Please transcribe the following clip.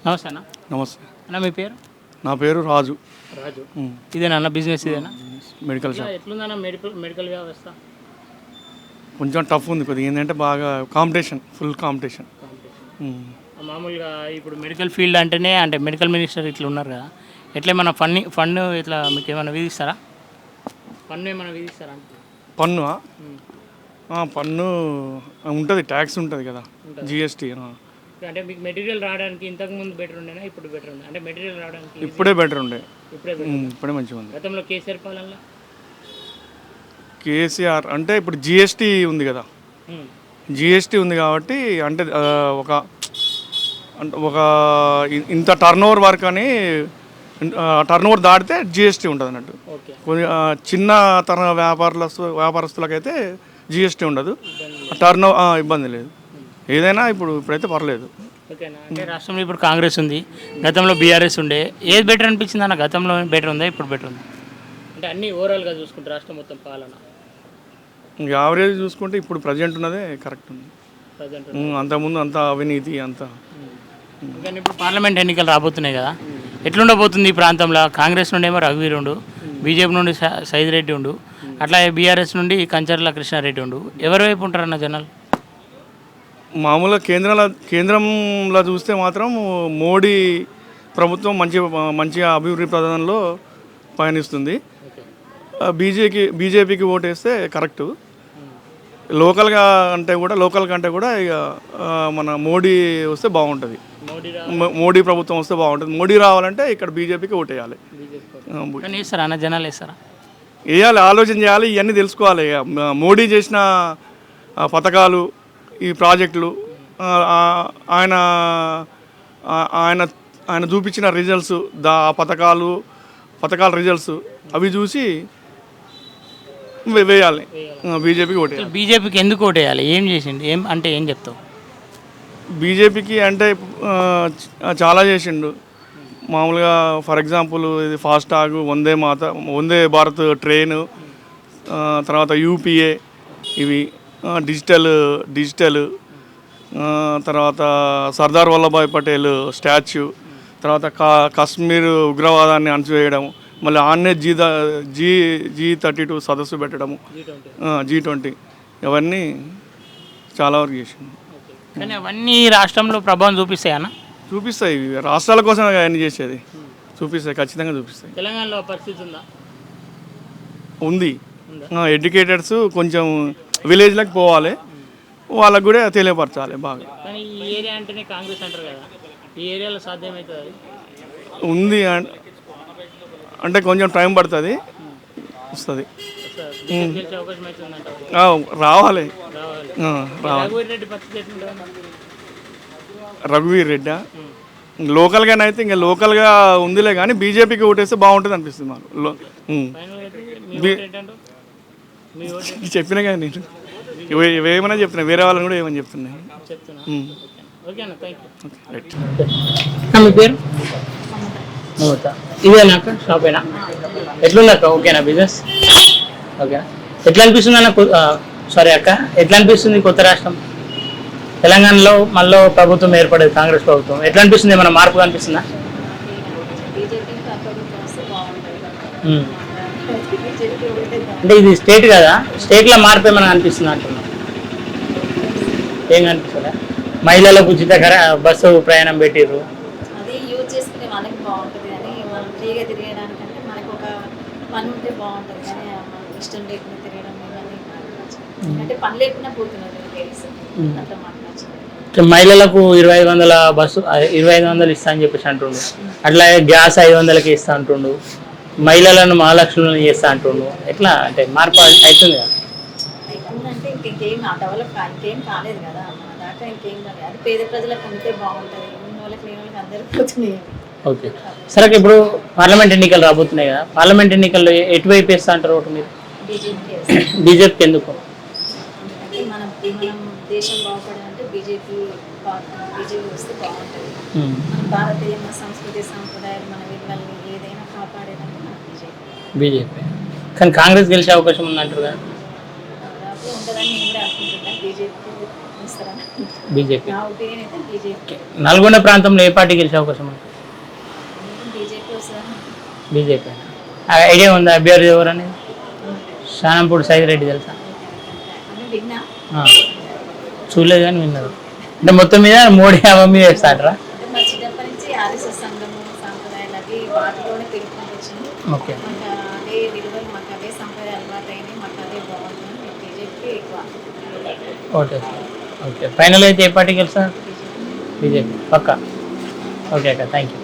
నమస్తే అన్న. నమస్తే అన్న మీ పేరు? నా పేరు రాజు. రాజు. ఇదేనా అన్న బిజినెస్? ఇదేనా మెడికల్ షాప్. ఎట్లుందన్న మెడికల్ వ్యవస్థ? కొంచెం టఫ్ ఉంది కొద్దిగా, ఏంటంటే బాగా కాంపిటీషన్, ఫుల్ కాంపిటీషన్. మామూలుగా ఇప్పుడు మెడికల్ ఫీల్డ్ అంటేనే అంటే మెడికల్ మినిస్టర్ ఇట్లా ఉన్నారు కదా, ఎట్లా ఏమన్నా ఫండ్ ఇట్లా మీకు ఏమైనా విధిస్తారా? పన్ను ఏమైనా విధిస్తారా? పన్ను పన్ను ఉంటుంది, ట్యాక్స్ ఉంటుంది కదా, జిఎస్టీ. అంటే మీకు మెటీరియల్ రావడానికి ఇంతకు ముందు బెటర్ ఉండేనా ఇప్పుడు బెటర్ ఉంది? అంటే మెటీరియల్ రావడానికి ఇప్పుడే బెటర్ ఉండే, ఇప్పుడే మంచిగా ఉంది. గతంలో కేసీఆర్ పాలనలో కేసీఆర్ అంటే ఇప్పుడు జిఎస్టీ ఉంది కదా, జిఎస్టీ ఉంది కాబట్టి అంటే ఒక ఇంత టర్న్ ఓవర్ వరకు అని టర్న్ ఓవర్ దాటితే జిఎస్టీ ఉంటుంది అన్నట్టు. కొన్ని చిన్న తరహా వ్యాపారస్తులకైతే జిఎస్టీ ఉండదు, టర్న్ ఇబ్బంది లేదు. ఏదైనా ఇప్పుడైతే పర్లేదు. ఓకేనా? అంటే రాష్ట్రంలో ఇప్పుడు కాంగ్రెస్ ఉంది, గతంలో బీఆర్ఎస్ ఉండే, ఏది బెటర్ అనిపించింది అన్న? గతంలో బెటర్ ఉందా ఇప్పుడు బెటర్ ఉందా? అంటే అన్ని ఓవరాల్గా చూసుకుంటే రాష్ట్రం మొత్తం పాలన యావరేజ్ చూసుకుంటే ఇప్పుడు ప్రజెంట్ ఉన్నదే కరెక్ట్ ఉంది. అంతకుముందు అంత అవినీతి అంతా. కానీ ఇప్పుడు పార్లమెంట్ ఎన్నికలు రాబోతున్నాయి కదా, ఎట్లుండబోతుంది ఈ ప్రాంతంలో? కాంగ్రెస్ నుండి ఏమో రఘువీర్ ఉండు, బీజేపీ నుండి సైదిరెడ్డి ఉండు, అట్లా బీఆర్ఎస్ నుండి కంచర్ల కృష్ణారెడ్డి ఉండు. ఎవరి వైపు ఉంటారన్న జనాలు? మామూలుగా కేంద్రంలో చూస్తే మాత్రం మోడీ ప్రభుత్వం మంచిగా అభివృద్ధి ప్రధానంలో పయనిస్తుంది. బీజేపీకి ఓటేస్తే కరెక్టు. లోకల్ కంటే కూడా ఇక మన మోడీ వస్తే బాగుంటుంది, మోడీ ప్రభుత్వం వస్తే బాగుంటుంది. మోడీ రావాలంటే ఇక్కడ బీజేపీకి ఓటేయాలి. వేస్తారా అన్న? జనాలు వేస్తారా? వేయాలి, ఆలోచన చేయాలి, ఇవన్నీ తెలుసుకోవాలి. మోడీ చేసిన పథకాలు, ఈ ప్రాజెక్టులు, ఆయన ఆయన ఆయన చూపించిన రిజల్ట్స్, పథకాల రిజల్ట్స్ అవి చూసి వేయాలి, బీజేపీకి ఓటేయాలి. బీజేపీకి ఎందుకు ఓటేయాలి? ఏం చేసిండు? ఏం చెప్తావు? బీజేపీకి అంటే చాలా చేసిండు. మామూలుగా ఫర్ ఎగ్జాంపుల్ ఇది ఫాస్టాగ్, వందే భారత్ ట్రైను, తర్వాత యూపీఏ, ఇవి డిజిటల్, తర్వాత సర్దార్ వల్లభాయ్ పటేల్ స్టాచ్యూ, తర్వాత కాశ్మీర్ ఉగ్రవాదాన్ని అణచివేయడం, మళ్ళీ ఆన్నే G32 సదస్సు పెట్టడము, G20, ఇవన్నీ చాలా వరకు చేసింది. కానీ అవన్నీ రాష్ట్రంలో ప్రభావం చూపిస్తాయన్న? చూపిస్తాయి, రాష్ట్రాల కోసం అవన్నీ చేసేది. చూపిస్తాయి, ఖచ్చితంగా చూపిస్తాయి. తెలంగాణలో పరిస్థితి ఉందా? ఉంది. ఎడ్యుకేటెడ్స్ కొంచెం విలేజ్లకు పోవాలి, వాళ్ళకు కూడా తెలియపరచాలి బాగా. కానీ ఈ ఏరియా అంటేనే కాంగ్రెస్ అంటారు కదా, ఈ ఏరియాలో సాధ్యమవుతుంది? ఉంది అంటే కొంచెం టైం పడుతుంది, వస్తుంది, రావాలి. రఘువీర్ రెడ్డి లోకల్గానైతే ఇంకా లోకల్గా ఉందిలే, కానీ బీజేపీకి ఓటేస్తే బాగుంటుంది అనిపిస్తుంది మాకు. చెప్పినా కానీ నేను ఏమైనా చెప్తున్నా, వేరే వాళ్ళని కూడా ఏమని చెప్తున్నాయి. ఇదేనా షాపేనా? ఎట్లుందక్క? ఓకేనా బిజినెస్? ఓకేనా? ఎట్లా అనిపిస్తుంది అన్న? సారీ అక్క, ఎట్లా అనిపిస్తుంది కొత్త రాష్ట్రం తెలంగాణలో మళ్ళీ ప్రభుత్వం ఏర్పడేది, కాంగ్రెస్ ప్రభుత్వం? ఎట్లా అనిపిస్తుంది? ఏమైనా మార్పు కనిపిస్తుందా? అంటే ఇది స్టేట్ కదా, స్టేట్లో మార్పు ఏమైనా అనిపిస్తుంది అంటున్నా? ఏం కనిపిస్తుందా? మహిళలకు ఉచిత బస్సు ప్రయాణం పెట్టిర్రు, అది యూజ్ చేసుకునే వాళ్ళకి బాగుంటుంది. కానీ మనం ఫ్రీగా తిరగడానికంటే మనకు ఒక పని ఉంటే బాగుంటుంది. కానీ మనకు ఇష్టం లేకుండా తిరగడం అంటే పని లేకుండా పోతున్నారు అట్లా మాట్లాడుతుంది. మహిళలకు 2500 బస్సు 2500 ఇస్తా అని చెప్పేసి అంటుండు, అట్లాగే గ్యాస్ 500కి ఇస్తా అంటుండు, మహిళలను మహాలక్ష్ములను చేస్తా అంటుండు. ఎట్లా అంటే మార్పు అవుతుంది కదా? అవుతుందంటే ఇంకేం డెవలప్ ఇంకేం కాలేదు కదా, మన దాకా ఇంకేం కాలేదు. అది పేద ప్రజలకు అంతే బాగుంటుంది, ఉన్న వాళ్ళకి లేని వాళ్ళకి అందరికీ పోతున్నాయి. ఓకే సరే, ఇప్పుడు పార్లమెంట్ ఎన్నికలు రాబోతున్నాయి కదా, పార్లమెంట్ ఎన్నికల్లో ఎటువైపు వేస్తా అంటారు ఒకటి మీరు? బీజేపీకి ఎందుకు? అంటే మనం దేశం బాగుపడాలంటే బీజేపీ వస్తే బాగుంటుంది. మన భారతీయ సంస్కృతి సాంప్రదాయాలు, మన విలువల్ని ఏదైనా కాపాడేదంటే మన బీజేపీ. కానీ కాంగ్రెస్ గెలిచే అవకాశం ఉందంటారు కదా? ఉంటుందని నేను కూడా అనుకుంటున్నాను. బీజేపీ వస్తారని బీజేపీ. నా ఒపీనియన్ అయితే బీజేపీ. నల్గొండ ప్రాంతంలో ఏ పార్టీ గెలిచే అవకాశం ఉంది? బీజేపీ వస్తుందని బీజేపీ. ఐడియా ఉందా అభ్యర్థి ఎవరని? శానంపూడి సైదిరెడ్డి తెలుసా? అని విన్నా. చూడలేదు కానీ విన్నారు. అంటే మొత్తం మీద మోడీ హవా మీద వేస్తాడరా? అంటే మా చిన్నప్పటి నుంచి ఆర్ఎస్ఎస్ సంఘము సాంప్రదాయాలు అవి వాటిలోనే పెరుగుకుంటూ వచ్చింది. ఓకే. మాకు అదే విలువలు, మాకు అవే సంప్రదాయాలు అలవాటు అయినాయి, మాకు అదే బాగుంటుంది. మేము బీజేపీ ఎక్కువ. Okay okay. ఫైనల్ అయితే ఏ పార్టీ గెలుస్తారు? బీజేపీ పక్కా. ఓకే అక్క, థ్యాంక్ యూ.